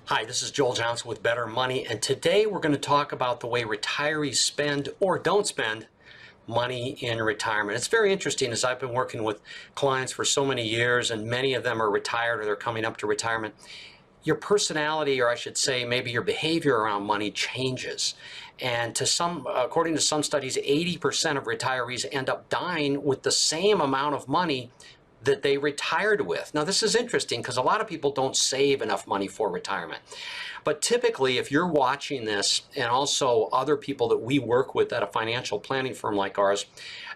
Hi, this is Joel Johnson with Better Money, and today we're going to talk about the way retirees spend or don't spend money in retirement. It's very interesting as I've been working with clients for so many years, and many of them are retired or they're coming up to retirement. Your personality, or I should say maybe your behavior around money changes. And according to some studies, 80% of retirees end up dying with the same amount of money that they retired with. Now, this is interesting because a lot of people don't save enough money for retirement. But typically, if you're watching this, and also other people that we work with at a financial planning firm like ours,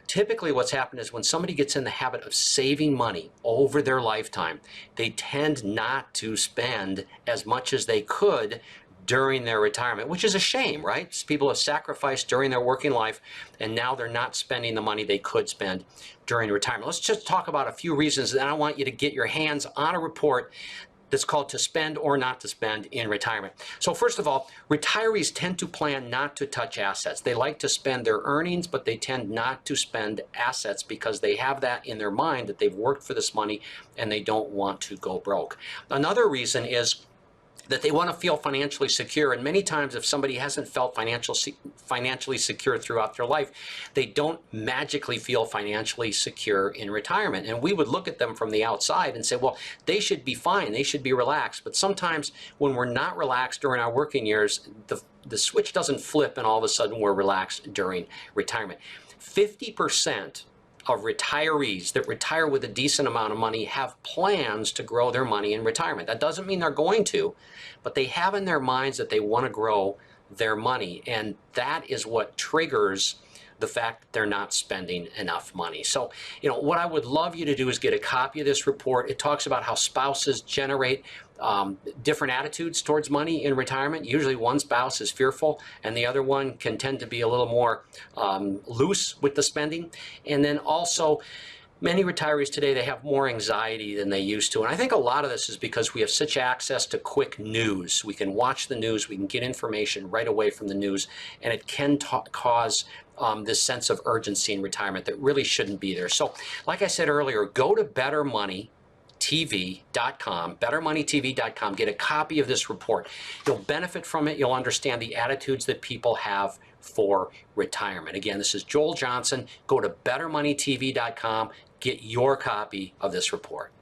typically what's happened is when somebody gets in the habit of saving money over their lifetime, they tend not to spend as much as they could during their retirement, which is a shame, right? People have sacrificed during their working life, and now they're not spending the money they could spend during retirement. Let's just talk about a few reasons, and I want you to get your hands on a report that's called To Spend or Not to Spend in Retirement. So first of all, retirees tend to plan not to touch assets. They like to spend their earnings, but they tend not to spend assets because they have that in their mind that they've worked for this money and they don't want to go broke. Another reason is that they want to feel financially secure. And many times if somebody hasn't felt financially secure throughout their life, they don't magically feel financially secure in retirement. And we would look at them from the outside and say, well, they should be fine. They should be relaxed. But sometimes when we're not relaxed during our working years, the switch doesn't flip and all of a sudden we're relaxed during retirement. 50% of retirees that retire with a decent amount of money have plans to grow their money in retirement. That doesn't mean they're going to, but they have in their minds that they want to grow their money, and that is what triggers the fact that they're not spending enough money. So, what I would love you to do is get a copy of this report. It talks about how spouses generate different attitudes towards money in retirement. Usually one spouse is fearful and the other one can tend to be a little more loose with the spending. And then also, many retirees today, they have more anxiety than they used to. And I think a lot of this is because we have such access to quick news. We can watch the news, we can get information right away from the news, and it can cause this sense of urgency in retirement that really shouldn't be there. So like I said earlier, go to bettermoneytv.com, get a copy of this report. You'll benefit from it. You'll understand the attitudes that people have for retirement. Again, this is Joel Johnson. Go to bettermoneytv.com, get your copy of this report.